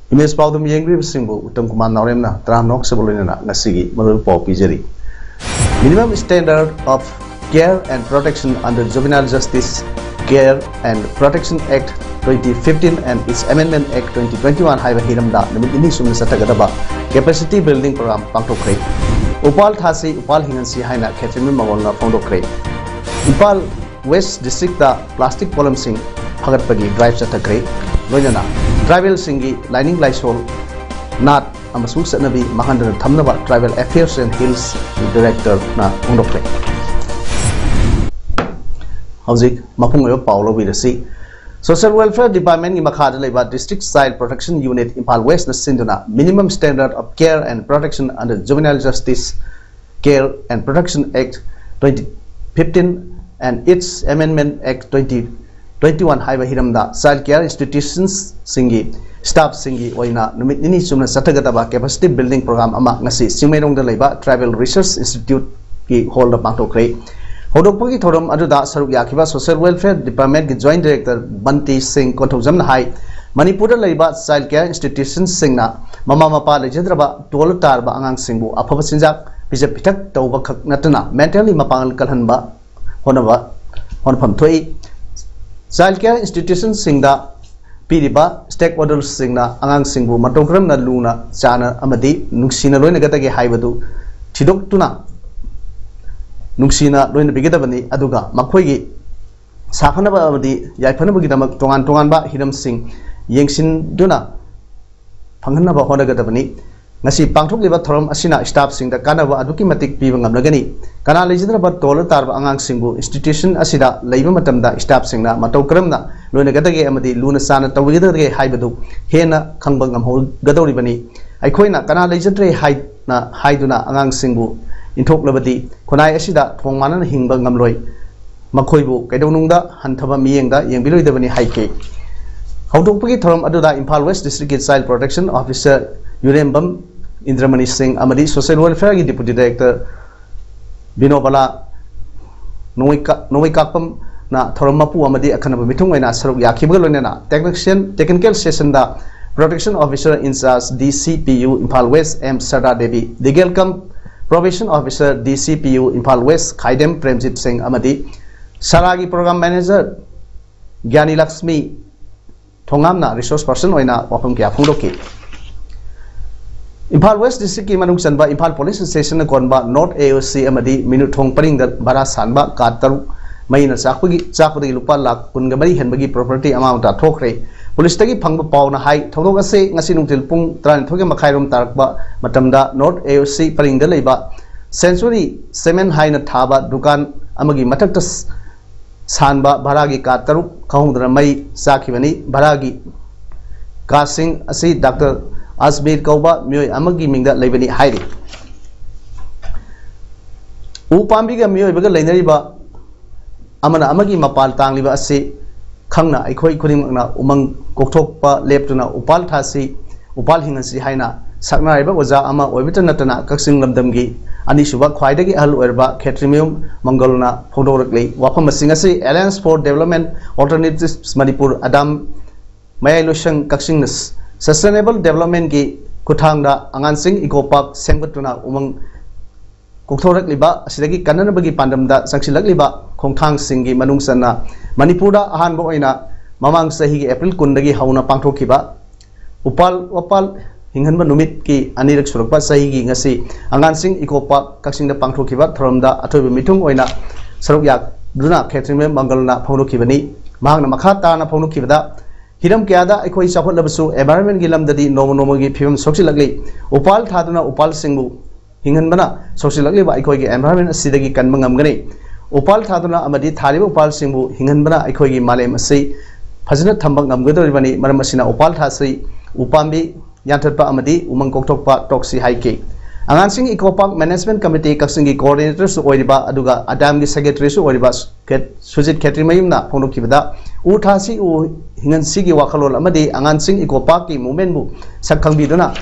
Image PAODAM Yengri Simbu, Utam Kuman Naremna, Tranok Sabolina, Nasigi, Mother Pop Pijeri. Minimum standard of care and protection under Juvenile Justice Care and Protection Act 2015 and its Amendment Act 2021 Highway Hiramda, Namini Sum Satagadaba, Capacity Building Program, Pangtokre. Upal Thasi, Upal Hingansi Haina, Catherine Mawona, Pondokre. Upal West District, the Plastic Column Sing, Hagatpagi, Drive Satakre, Loyana. Tribal Singi, Lining Lysol, Nat, Amasung Sanabi, Mahandana Thamnava, Tribal Affairs and Hills Director, Na Undokre. Hauzik, Mapungo Paulo Vidasi. Social Welfare Department in Makadaleva District Child Protection Unit, Impal West, Sinduna, Minimum Standard of Care and Protection under Juvenile Justice Care and Protection Act 2015 and its Amendment Act 2021 Highway Hiramda, Child Care Institutions Singi, Staff Singi, Oina, Numini Sumna Satagataba Capacity Building Program Amak Nasi, Simerong the Leba, Tribal Research Institute ki hold of Pantokre. Hodopagi Thorum Aduda Saruk Yakiva Social Welfare Department ki Joint Director Banti Singh Kontozam Hai, Manipura Leba, Child Care Institutions Singna, Mama Mapa Legendraba, Tolotarba Angang Singbu, Apasinjak, Pijapitak, Tobak Natana, Mentally Mapangal Kalhanba, Honava, Honpam Toi. Child Care Institutions Singda Piriba Stakeholders Singna Angang Singbu Matokram na Luna Chana Amadi Nuksina Loina Gatagi Haibadu Tidok Tuna Nuksina Loina Bigitabani Aduga Makoigi Safanaba Amadi Yapanabugidamak Tongan Tonganba Hiram Singh Yengsin Duna Panganaba Honagatabani Nasi Pangtok Liva Thorum Asina Staff Sing the Kanava Adukimatic Pivang Amlagani Kana Legidraba Tola Tarba Angang Singbu Institution Asida Laiba Matamda Staff Singna Matokramna Luna Gatagi Amadi Luna Sana Tawidage Haibadu Hena Kangbangam Hol Gadoribani Aikoina Kana Legendary Haidna Haiduna Angang Singbu Intok Labadi Konai Asida Tongmanan Hingbangam Loy Makoibu Kadonunda Hantaba Mienga Yangbilu Devani Haike Haudopagi Thorum Aduda Impal West District Child Protection Officer Urembam Indramani Singh Amadi Social Welfare Deputy Director Binobala Noikapam na Thoramapu Amadi Akanaba Mitungana Saruk Yakibalona Technical Session da Protection Officer in charge DCPU Impal West M Sada Devi Digelkam Probation Officer DCPU Impal West Khaidem Premjit Singh Amadi Saragi Program Manager Gyani Lakshmi Thongamna Resource Person Oina Wapam Kya Fundoki Impal West District Manung Sanba Impal Police Station Konba North AOC Amadi Minutong Paring the Bara Sanba Kataru Maina Sakudi Lupa Lak Pungamari Henbagi property amount at Tokre Police Tagi Pangba Pauna High Togase Nasinum Tilpung Tran Toga Makairum Tarakba Matamda North AOC Paring the Leba Sensory Semen Haina Taba Dukan Amagi Matatas Sanba Baragi Kataru Kahundra Mai Sakivani Baragi Kasing Asi Dr. Asbir Kauba Mui Amagi Minga Labani Hairi Upambiga Mui Baga Lanariba Amana Amagi Mapal Tangliva Asi Kangna Ikoi Kurimana Umang Koktopa Leptuna Upal Tasi Upal Hingansi Haina Sakna Iba Waza Ama Obitanatana Kaksing Lamdamgi Anishuba Kwaidagi Al Werba Ketrimium Mongolna Podorakli Wapamasingasi Alliance for Development Alternatives Manipur Adam Mayalushang Kaksingness Sustainable Development ki Kuthangda Angansing Eco Park Sengbatuna Umang Koktorak Liba Sidaki Kananabagi Pandamda Sanksilak Liba Kongtang Singi Manungsana Manipura Ahan Boina Mamang Sahi April Kundagi Hauna Pangtokiba Upal Wapal Hinganba Numit ki Anirak Surapa Sahi Ngasi Angansing Eco Park Kaksing the Pangtokiba Thromda Atobi Mitung Oina Sarukyak Duna Katrime Mangalna Ponokibani Mahana Makata na Ponokibada Hiram Kiada Ikoi Sapot Labasu Environment Gilam Dadi Nomonomogi Pim Soxilagli Upal Taduna Upal Singbu Hinganbana Soxilagli by Ikoi Environment Sidagi Kanmangam Gani Upal Taduna Amadi Talibu Upal Singbu Hinganbana Ikoi Malem Asi फजन थंब ngमगदोरिबनी मरम असिना उपाल थासि उपाम्बी यांथटपा अमदी उमंग कोकथोकपा टॉक्सी हाइके Agansing eco park management committee कक्सिंगी कोऑर्डिनेटर सु ओइरिबा अदुगा अदाम गी सेक्रेटरी सु ओइरिबा सुजित खेत्री मयुमना फोंदोखिबदा उ थासि उ हिंगनसिगी वाखलोल अमदी आगानसिंग इको पार्क की मूवमेंट बु सकखंगबिदुना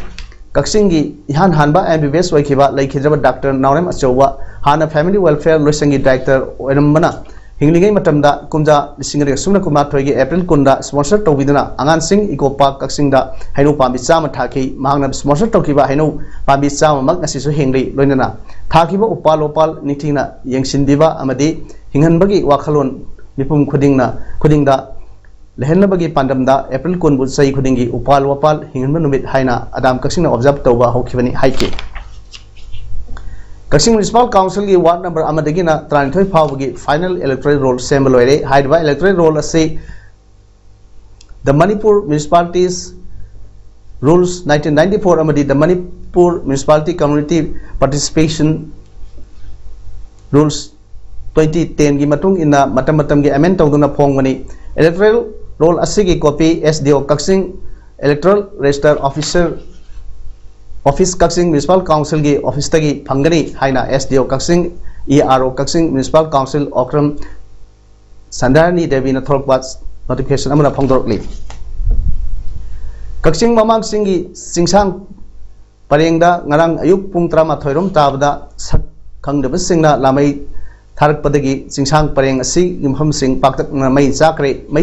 कक्सिंगी इहान हानबा एमबीबीएस ओइखिबा लैखिद्रबा डॉक्टर नावरेम अचौवा हाना फैमिली वेलफेयर लोइसंगी डायरेक्टर ओइरमबना हिंगलिंगै मतमदा कुमजा लिसिंगरे सुमना कुमारथोइगी एप्रिल कुंदा स्पॉन्सर तौबिदुना आगानसिंग इको पार्क कक्सिंगदा हैनो पाम्बी चामा थाखि मांगना स्पॉन्सर तौखिबा हैनो पाम्बी चामा मक असिसु हेंगरि लोइनना थाखिबा उपाल उपाल निथिंगना यंगसिनबिबा अमदी हिंगनबगी वाखलोन मिपुम खुदिंगदा लहनबगी पांडमदा एप्रिल कुन बु सही खुदिंगी उपाल वपाल हिंगनब नुमित हाइना अदाम कक्सिंगना ऑब्जर्व तौबा होखिबनी हाइके कक्सिंग म्युनिसिपल काउंसिल की वार्ड नंबर अमदगिना 33 फावगी फाइनल इलेक्टोरल रोल सेम लोइरे हाइडबा इलेक्टोरल रोल असे द मणिपुर म्युनिसिपालिटीज रूल्स 1994 अमदी the Manipur municipality community participation rules 2010 की मतुंग इना मतम मतम की अमेंड तौदुना फोंगमनी इलेक्टोरल रोल असे की copy SDO Kakching electoral register office Kakching municipal council की ऑफिस तगी फंगनी हाइना SDO Kakching ERO Kakching municipal council ऑक्रम संदारनी देवी न थोरकबा नोटिफिकेशन अमना फोंदोरकली Kakching ममांग सिंगी सिंगसांग परेंगदा ngarang ayuk pung 13 rom tabada sak khangdeba singna lamai थारकपदगी सिंगसांग परेंग असि युमहम सिंग पाकतक मई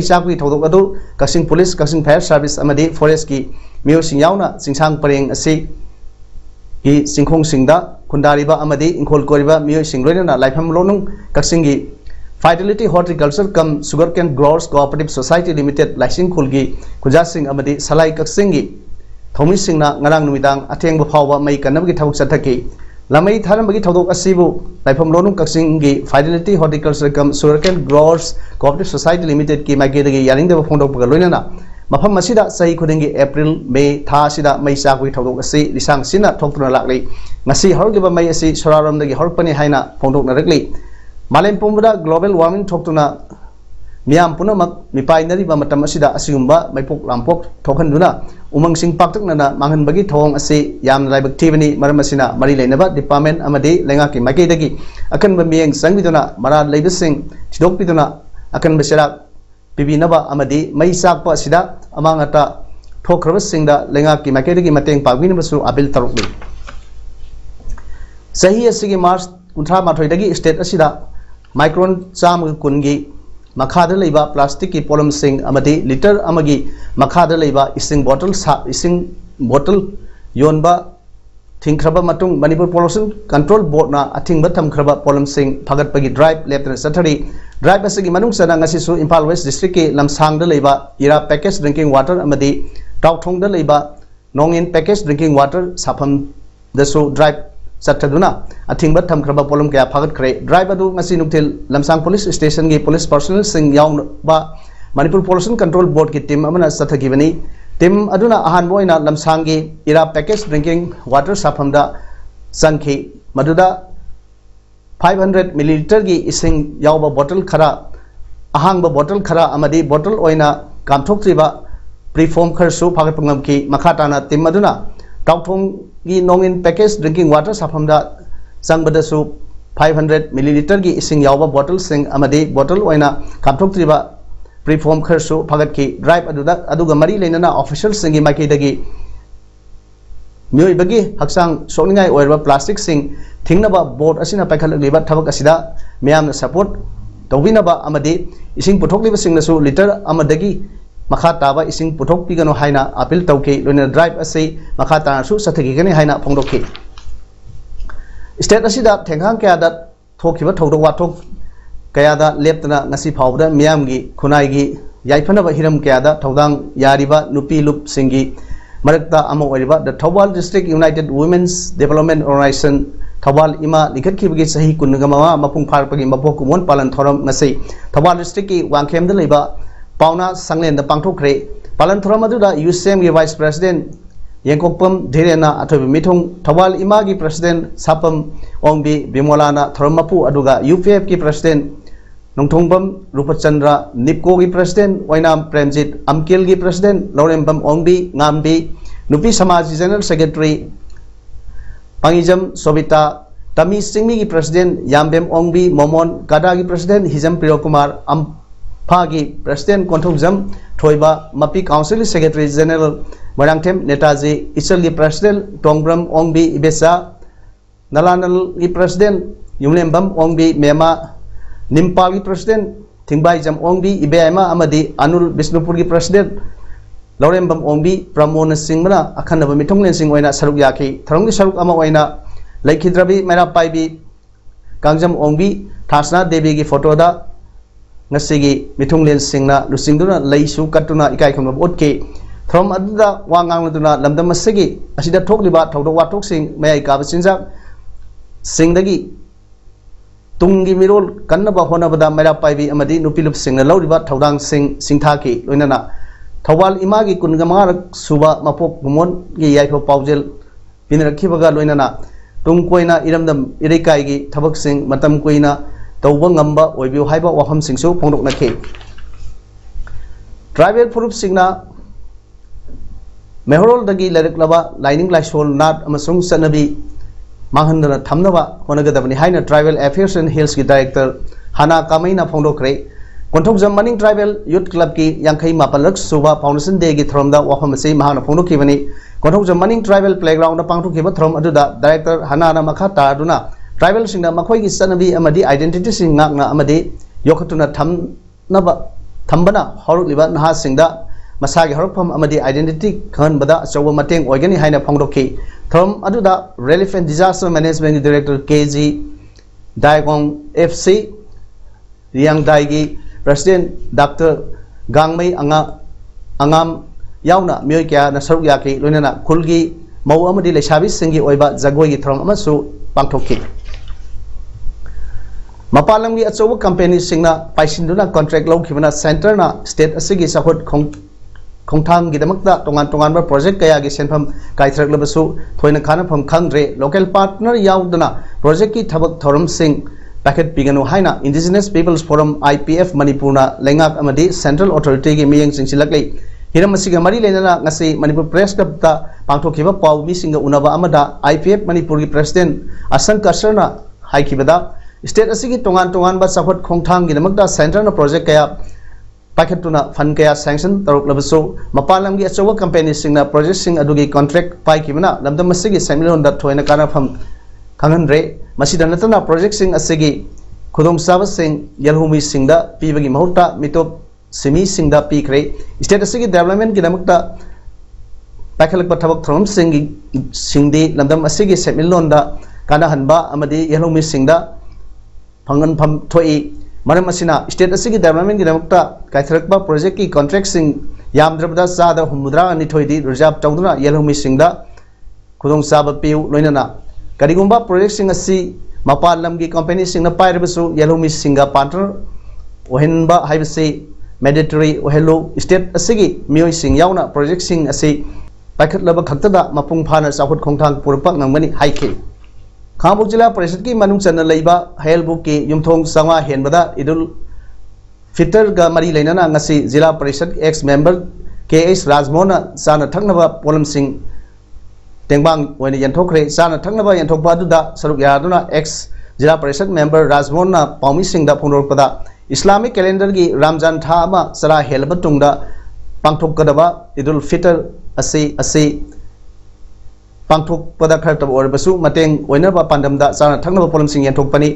चाकरी थौदोक अदु Kakching police Kakching fire service अमदी फॉरेस्ट की मियो सिंग यावना सिंगसांग परेंग असि की सिंखोंग सिंगदा खुंदारिबा अमदी इंखोल कोरिबा मियो सिंग लोइना लाइफम लोनुंग कक्सिंग की fidelity horticulture cum sugar cane growers cooperative society limited लाइसिंग खुलगी खुजा सिंग अमदी सलाई कक्सिंग की थौमी सिंगना ngarang numitang athengba phawba mai kanabgi thawuk sathaki lamai tharambagi thawdok asibu laifam lonung kaksing gi fidelity horticulture kam sugarcane growers cooperative society limited ki magedagi yaringdeba phondokpa loinana mafam masida sahi khudingi april may tha sida mai sakwi thawdok asi lisang sina thokpuna lakli ngasi horgiba mai asi soraramdagi horpani haina phondokna rakli malem pumbada global warming thoktuna मियाम पुनमक मिपाइनरी बमतम असिदा असिगुम्बा मैपोक लामपोक थोखनदुना उमंग सिंग पाक्तकना मांगनबगी थोंग असे याम लाइबक थीबनी मरम असिना मरी लेनबा department अमदी लेंगा की माइकेदगी अकन बमियंग संगबिदुना मरा लेबसिंग थिदोकपिदुना अकन बसेरा पिबिनबा अमदी मई साकपा असिदा अमांगता थोखरबसिंगदा लेंगा की माइकेदगी मतेंग पागबिनबसु अपील तरुकली सही असिगी मार्च 38 स्टेट असिदा माइक्रोन चाम कुनगी मखाद लेबा प्लास्टिक की पोलम सिंग अमदी लीटर अमगी मखाद लेबा इसिंग बोतल योनबा थिंख्रबा मतुंग मणिपुर पोल्यूशन कंट्रोल बोर्ड ना अथिंग थमख्रबा पोलम सिंग फगतपगी ड्राइव लेप्टन सथरी ड्राइव असगी मनुंग सना ngasisu इम्फाल वेस्ट डिस्ट्रिक्ट के लमसांग लेबा इरा पैकेज ड्रिंकिंग वाटर अमदी टाउथोंग लेबा नोंग इन पैकेज ड्रिंकिंग वाटर साफम दसु ड्राइव सत्थदुना अथिंग थमख्रबा पोलम क्या फगतख्रे ड्राइव अदु ngasi नुक्थिल लमसांग पुलिस स्टेशन की पुलिस पर्सनल सिंग यावबा मणिपुर पोल्यूशन कंट्रोल बोर्ड की टीम अमना सथगिबनी टीम अदुना अहान बोइना लमसांग की इरा पैकेज ड्रिंकिंग वाटर साफमदा संखी मदुदा 500 मिलीलीटर की इसिंग यावबा बोतल खरा अहांग बोतल खरा अमदी बोतल ओइना कामथोक्त्रिबा प्रीफॉर्म खरसु फागतपंगम की मखाताना टीम अदुना टाउथोंग की नोंग इन पैकेज ड्रिंकिंग वाटर साफमदा संगबदसु 500 मिलीलीटर की इसिंग यावबा बोतल सिंग अमदी बोतल ओइना कामथोक्त्रिबा प्रीफॉर्म खरसु फगत की ड्राइव अदुगा मरी लेनना ऑफिशियल सिंगी माइकेदगी मियोइबगी हक्सांग सोनिंगाई ओइरबा प्लास्टिक सिंग थिंगनबा बोर्ड असिना पाइखललिबा थबक असिदा मियामना सपोर्ट तौबिनबा अमदी इसिंग पुथोकलिबा सिंगनसु लीटर अमदगी मखा ताबा इसिंग पुथोकपिगनो हाइना अपील तौके लोइना ड्राइव असे मखा तानासु सथगिगने हाइना फोंदोके स्टेट असिदा थेंगांग कयादा थोखिबा थौदो वाथोक कयादा लेप्तना ngasi फावदा मियामगी खुनाइगी याइफनबा हिरम कयादा थौदांग यारिबा नुपी लुप सिंगी मरक्ता अमो ओइरिबा the Thoubal district united women's development organisation Thoubal इमा लिखतखिबगी सही कुनगमा मपुंग फारपगी मपोक कुमोन पालन थोरम ngasi थौबाल डिस्ट्रिक्ट की वांखेमदा लेबा पावना संगलेन द पांगथोखरे पालन थोरम अदुदा यूसीएम की वाइस प्रेसिडेंट येंकोपम धीरेना अथोब मिथुंग थौबाल इमा की प्रेसिडेंट सापम ओंबी बिमोलाना थोरम मपु अदुगा यूपीएफ की प्रेसिडेंट नोंथोंबम रूपचंद्र निपको की प्रेसिडेंट ओइनाम प्रेमजित अमकिल की प्रेसिडेंट लौरेंबम ओंगबी ngambi नुपी समाज जनरल सेक्रेटरी पंगिजम सोबिता तमी सिंगमी की प्रेसिडेंट यामबेम ओंगबी मोमोन कादा की प्रेसिडेंट हिजम प्रियो कुमार अम्फा की president कोंथोगजम थोइबा मपी council secretary general मोरांगथेम Netaji इचल की प्रेसिडेंट टोंगब्रम ओंगबी इबेसा नलानल की प्रेसिडेंट युमलेंबम ओंगबी मेमा निम्पाल की प्रेसिडेंट थिंगबाई जम ओंगबी इबेमा अमदी अनुल बिष्णुपुर की प्रेसिडेंट लौरेंबम ओंगबी प्रमोन सिंहना अखंडब मिथुंगलेन सिंह ओइना सरुक याखी थरम की सरुक अमा ओइना लैखिद्रबी मेरा पाइबी कांगजम ओंगबी थासना देवी की फोटोदा ngasiगी मिथुंगलेन सिंहना लुसिंगदुना लैसु कटुना इकाई खंगब ओटके थरम अदुदा वांगांगदुना लमदम मसगी असिदा थोकलिबा थौदो वाथोक सिंह मयाई काब चिंजाक सिंहदगी तुंगी मिरोल कन्नबा होनबदा मेरा पाइबी अमदी नुपिलुप सिंहना लौरिबा थौदांग सिंह सिंथाकी लोइनाना थौबाल इमागी कुनगमारक सुबा मपोक गुमोन की याइफो पाउजेल पिनरखिबगा लोइनाना तुंग कोइना इरमदम इरेकाईगी थबक सिंह मतम कोइना तौबा ngamba ओइबिउ हाइबा वाफम सिंहसु फोंदोकनाखि ट्राइबल फुरुप सिंहना मेहरोल दगी लरकलबा लाइनिंग लाइसोल नाट अमसुंग सनबी मांगहनदना थमनबा होनगदबनि हाइना ट्राइबल अफेयर्स एंड हिल्स की डायरेक्टर हाना कामैना फोंदोकरे कोंथोगजम मनिंग ट्राइबल यूथ क्लब की यांखई मापलक सुबा फाउंडेशन डे की थरमदा वाफम से महाना फोंदोखिबनि कोंथोगजम मनिंग ट्राइबल प्लेग्राउंड पांगथोखिबा थरम अदुदा डायरेक्टर हाना मखा तादुना ट्राइबल सिंह मखोई की सनबी अमदी आइडेंटिटी सिंह ngakna अमदी योखतुना थमनबा थंबना हरुलिबा नहा सिंहदा मसागी हरफम अमदी आइडेंटिटी खनबदा अचौबा मतेंग ओइगनि हाइना फोंदोखि थरम अदुदा relief and disaster management director केजी डायगोंग एफसी रियांगदाई प्रेसिडेंट डॉक्टर गांगमई अंगाम यावना मियोय क्या सरुक याकी लोइनाना खुलगी मौ अमदी लेसाबी सिंगी ओइबा जगोई की थरम अमसु पांगथोखि मपालम की अचौब कंपनी सिंगना पाइसिंदुना कॉन्ट्रैक्ट लौखिबना सेंटरना स्टेट असिगी सखोट खोंथांग गिदमकता तोंगान तोंगान प्रोजेक्ट कया की सेनफम काइथरकलबसु थोइना खानफम खंगद्रे लोकल पार्टनर यावदना प्रोजेक्ट की थबक थोरम सिंह पैकेट पिगनु हाइना इंडिजिनस पीपल्स फोरम IPF मणिपुरना लेंगाक अमदी सेंट्रल अथॉरिटी की मियंग सिंगसिलकले हिरम असिगा मरी लेना ngasi मणिपुर प्रेस क्लबता पांगथोखिबा पाउ मिसिंग उनबा अमदा IPF मणिपुर की प्रेसिडेंट असंग कसरना हाइखिबदा स्टेट असिगी तोंगान तोंगान बा सखोट खोंथांग गिदमकता सेंटरना प्रोजेक्ट कया पाइखतुना फंड कया सैंक्शन तरुकलबसु मपालम की अचौब कंपनी सिंगना प्रोजेक्ट सिंग अदुगी कॉन्ट्रैक्ट पाइखिबना लमदम असिगी सेमिलोन दा थोइना कानाफम खंगनरे मसिदा नतना प्रोजेक्ट सिंग असिगी खुदोंसाब सिंग यलहुमी सिंगदा पीबगी महुता मिटोप सिमी सिंगदा पीखरे स्टेट असिगी डेवलपमेंट गिदमकता पाइखलक थबक थरम सिंगदी लमदम असिगी सेमिलोन दा कानाहनबा अमदी यलहुमी सिंगदा फंगन फम थोई मरम असिना स्टेट असिगी डेवलपमेंट गिदमकता काइथरकबा प्रोजेक्ट की कॉन्ट्रैक्ट सिंग यामद्रबदा सादा हुमुद्रा अनि थोइदी रिजर्व तौदुना यलहुमी सिंगदा खुदोंसाब पिउ लोइनाना करिगुंबा प्रोजेक्ट सिंग असि मपाल लम की कंपनी सिंगना पाइरबसु यलहुमी सिंगा पार्टनर ओहेनबा हाइबसे मैंडेटरी ओहेलो स्टेट असिगी मियोय सिंग यावना प्रोजेक्ट सिंग असि पाइखतलबा खक्तदा मपुंग फाना चाखुत खोंथांग पुरपक नंगमनि हाइखे खांबुक जिला परिषद की मनुंग चन्ना लैबा हेलबुक की युमथोंग संगा हेनबदा इदुल फितर गा मरी लेना ngasi जिला परिषद एक्स मेंबर KH राजमोहन साना थंगनबा पोलम सिंह तेंबांग ओइने यंथोखरे साना थंगनबा यंथोकबा अदुदा सरुक यादुना एक्स जिला परिषद मेंबर राजमोहन पाउमी सिंहदा फोंदोरपदा इस्लामिक कैलेंडर की रमजान था अमा सरा हेलबा तुंगदा पांगथोकदबा इदुल फितर असि पांगथोकपदा खरतब ओरबसु मतेंग ओइनबा पांडमदा साना थंगनबा पोलम सिंह यंथोकपनी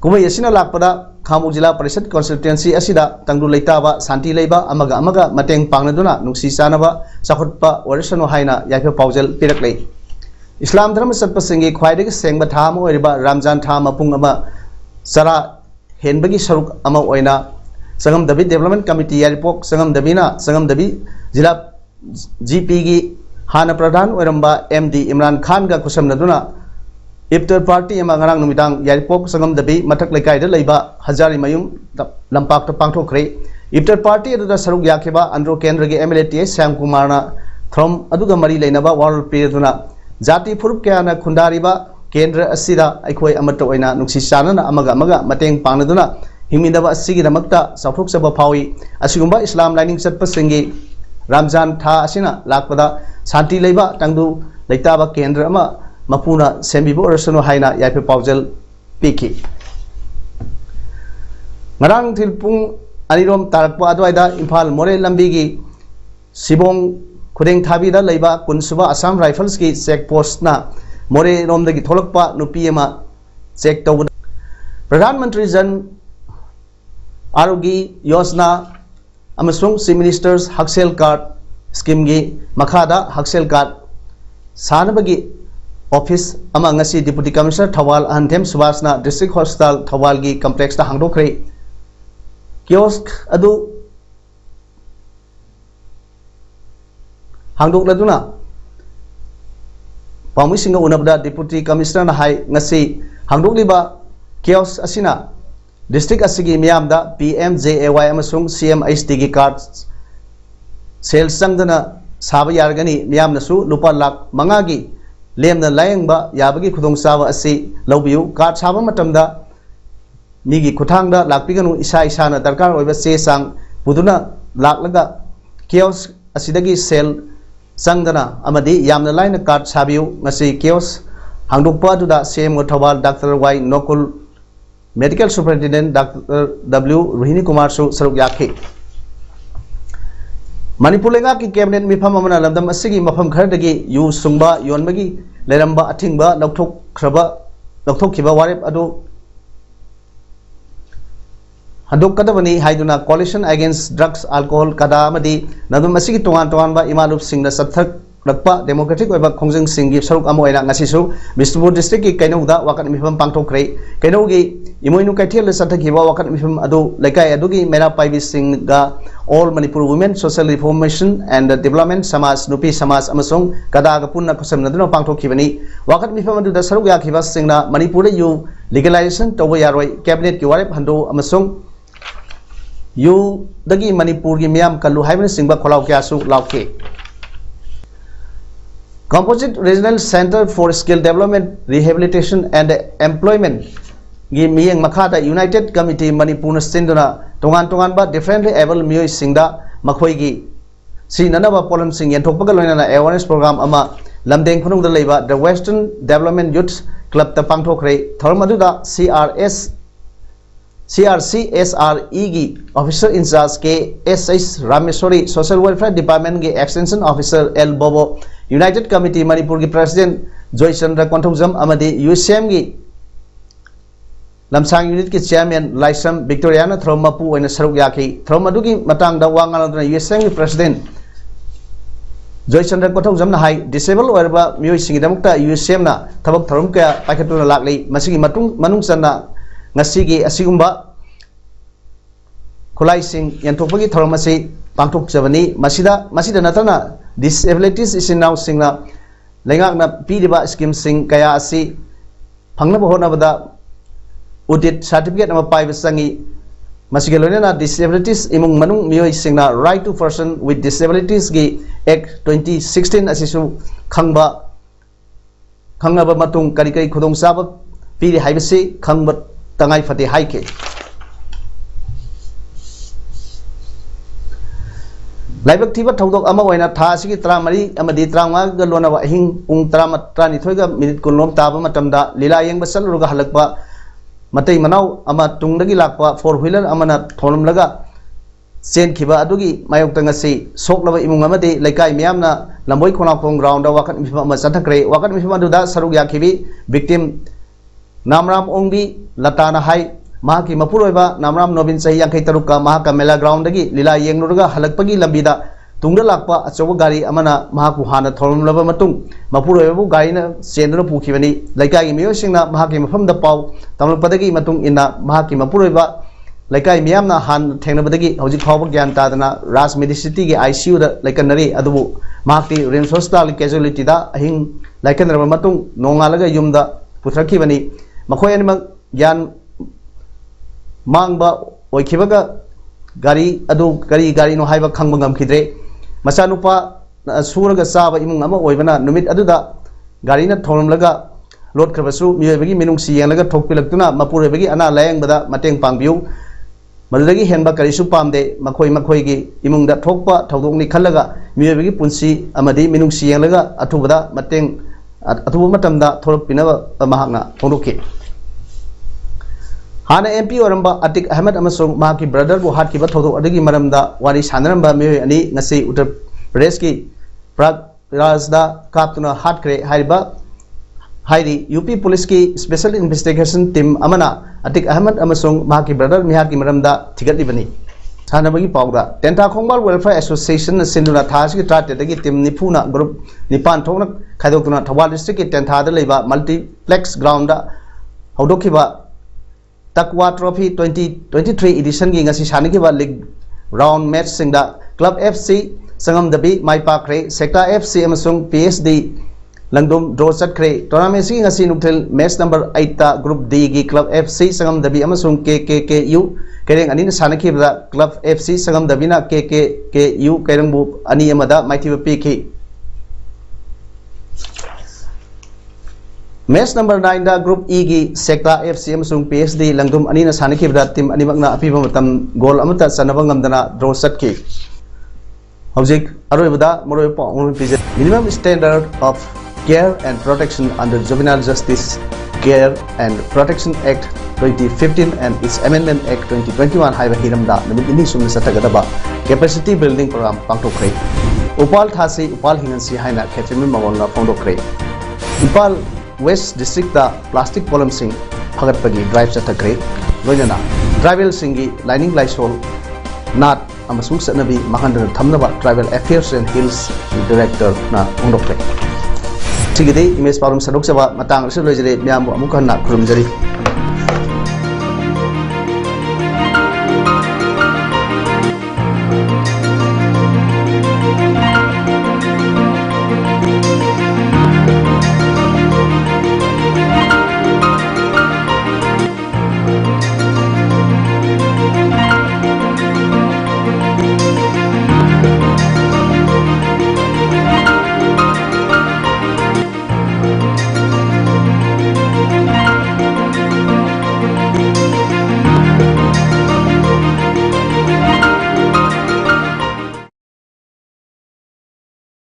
कुमई असिना लाकपदा खामु जिला परिषद कॉन्स्टिट्यूएंसी असिदा तंगदु लेताबा शांति लेबा अमगा मतेंग पांगनदुना नुक्सी चानबा चाखुटपा ओरसनो हाइना याफे पाउजल पिरकले इस्लाम धर्म सत्पसिंगी ख्वाइदगी सेंगबा था अमा ओइरिबा रमजान था मपुंग अमा सरा हेनबगी सरुक अमा ओइना संगमदबी डेवलपमेंट कमिटी यारिपोक संगमदबी जिला GP की हाना प्रधान ओइरंबा MD इमरान खान का कुसमनदुना इफ्तर पार्टी नगांग नुमिदांग यारिपोक संगमदबी मथक लेकाइदा लैबा हजारी मयुम लंपाक पांगथोखरे इफ्तर पार्टी अदुदा सरुक याखेबा आंध्र केंद्र के MLA TS श्याम कुमारना थ्रम अदुगा मरी लेनबा वारल पेदुना जाति फुरुप क्याना खुंदारिबा केंद्र असिदा अखोय अमत ओइना नुक्सी चानना अमगा मतेंग पांगनदुना हिंमिदबा असिगिदमक्ता साउथोकसबा फावी असिगुंबा इस्लाम लाइनिंग चटपसिंगी रमजान था असिना लाकपदा शांति लेबा तंगदु लेताबा केंद्र अमा मपुना सेमिबो अरसनो हाइना याइफे पाउजल Peaky ngarang thilpung anirom tarakpa adwaida imphal more lambi sibong khudeng thabi da leiba kunsuba assam rifles ki check post na more rom da gi tholakpa nupi ama check taw pradhan mantri jan arogi yojana amasung chief ministers haksel card scheme gi makhada haksel card sanabagi office ama ngasi deputy commissioner thawal anthem subasna district hospital thawal gi complex ta hangdokre kiosk adu hangdok laduna pamu singa unabda deputy commissioner na hai ngasi hangdok liba kiosk asina district asigi miyamda PMJAY amasung CMHD gi cards sales sangdana saba yargani miyamna su lupa lakh manga gi lemna layangba yabagi khudong sawa asi lawbiu card saba matamda migi kuthangda lakpiganu isa isa na darkar oiba se sang puduna laklaga kiosk asidagi sel sangdana amadi yamna line card sabiu ngasi kiosk hangdokpa duda CM Thawal Dr. Y Nokul medical superintendent Dr. W Rohini Kumar su saruk yakhi Manipur lenga ki cabinet mifam amana lamdam asigi mafam khardagi yu sungba yonbagi leramba athingba lokthok khiba warep adu handok kadabani haiduna coalition against drugs alcohol kada amadi nadum asigi tongan ba imalup singna sathak rakpa democratic oiba khongjing singi saruk amo ina ngasi su Bishnupur district ki kainauda wakat mifam pangthokre kainaugi imoinu kaithel sathakhiba wakat mifam adu laikai adugi mera paibi singa all Manipur women social reformation and development samaj nupi samaj amasung kada ga punna khusamnaduna pangthokhibani wakat mifam adu da saruk yakhiba singna Manipur yu legalization towa yaroi cabinet ki warep hando amasung yu dagi Manipur gi miyam kallu haibna singba kholau kya su lauke Composite Regional Center for Skill Development, Rehabilitation and Employment gi miyang makhada United Committee Manipur sinduna tongan ba differently able miyoi singda makhoi gi si nanaba polam sing yenthokpaga loinana awareness program ama lamdeng khunung da leiba the Western Development Youth Club ta pangthokre thormaduda CRCSRE gi officer in charge ke SS Rameswari Social Welfare Department gi extension officer L Bobo United Committee Manipur gi president Joy Chandra Konthojam amadi UCM gi lamsang unit ki chairman Laisam Victoriana Thromapu oina saruk yakhi Thromadu gi matang da wangaladuna UCM gi president Joy Chandra Konthojam na hai disable oirba mioi singidamukta UCM na thabak thorum ka paikhatuna lakli masigi manung sanna ngasigi asigumba khulai sing yanthokpagi thorum asi pangthok jabani masida natana disabilities is now singna lengak na pidiba scheme sing kaya asi phangna bahona bada audit certificate ama paiba sangi masigaloina na disabilities imung manung mioi singna right to person with disabilities gi act 2016 asisu khangba matung kari khudong saba pidi haibasi khangba tangai fati haike laibak thiba thodok ama oina tha asigi 33 amadi 35 ga lona hing pung 33 ga minute kulom taba matamda lila yengba salruga halakpa matai manau ama tungdagi lakpa four wheeler amana thonum laga chen khiba adugi mayok tangasi soklaba imung amadi laikai miyamna lamboi khona khong ground da wakat mifama ama sathakre wakat mifama duda saruk yakhibi victim namram ongbi latana hai mahaki mapuroiba namram nobin sahi yankai taruka mahaka mela ground dagi lila yengnuruga halakpagi lambida tungda lakpa achoba gari amana mahaku hana thorum laba matung mapuroibu gari na sendra pukhibani laikai gi miyo singna mahaki mafam da pau tamlpadagi matung inna mahaki mapuroiba laikai miyamna han thengnabadagi hojik khawba gyan tadana ras medicity gi ICU da laikanari adubu mahaki rims hospital casualty da ahing laikanraba matung nongalaga yumda puthrakhibani makhoi animak gyan mangba oikhibaga gari adu gari no haiba khangba ngamkhidre masanupa suraga saba imung ama oibana numit aduda gari na thorumlaga lot khabasu miyebagi minung si yenglaga thokpilaktuna mapurebagi ana layang bada mateng pangbiu मदुदगी हेनबा करिसु पामदे मखोई मखोईगी इमुंगदा थोकपा थौदोंगनी खल्लगा मियोबगी पुंसी अमदी मिनुंगसी येंगलगा अथुबदा मतेंग अथुब मतमदा थोरपिनबा महांगना फोंदोके Hana MP Oramba Atiq Ahmed अमसुंग माकी brother बु हाटकिबा थौदोक अदगी मरमदा वारी सानरंबा मियोय अनि ngasi Uttar Pradesh की प्राग राजदा कापतुना हाटक्रे हाइबा हाइरी यूपी पुलिस की स्पेशल इन्वेस्टिगेशन टीम अमना अतिक अहमद अमसुंग माकी ब्रदर मिहाकी मरमदा थिगतलिबनी सानबगी पाउदा टेंथा खोंगबाल वेलफेयर एसोसिएशन सिंधुना थास की ट्राटेदगी टीम निफुना ग्रुप निपान थोंगना खाइदोक्तुना थौबाल डिस्ट्रिक्ट की टेंथादा लेबा मल्टीप्लेक्स ग्राउंड हौदोखिबा तकवा ट्रॉफी 2023 एडिशन की ngasi सानगिबा लीग राउंड मैच सिंगदा क्लब एफसी संगमदबी माइपाखरे सेक्टा एफसी अमसुंग पीएसडी लंगदुम ड्रॉ चटखरे टूर्नामेंट की ngasi नुथल मैच नंबर 8 ता ग्रुप डी की क्लब एफसी संगमदबी अमसुंग केकेकेयू केरेंग अनि सानखिबदा क्लब एफसी संगमदबीना केकेकेयू केरेंगबु अनि अमदा माइथिबा पीखि मैच नंबर 9 दा ग्रुप ई की सेक्टा एफसी अमसुंग पीएसडी लंगदुम अनि सानखिबदा टीम अनिमकना अपिबा मतम गोल अमता सनबा ngamdana ड्रॉ चटखि हौजिक अरोइबदा मरोइ पाउन पिजे minimum standard of Care and Protection under Juvenile Justice Care and Protection Act 2015 and its Amendment Act 2021 haiba hiramda namit ini sumna satagadaba capacity building program pangtokre upal thasi upal hingansi haina khetrimin mawalna phondokre Impal West District da plastic polymer sing phagatpagi drive chathakre loinana tribal singi lining laisol nat amasung sanabi mahandana thamnaba tribal affairs and hills director na phondokre Tigidi image parum sadok saba matang se lojere myam amu kan na khurumjari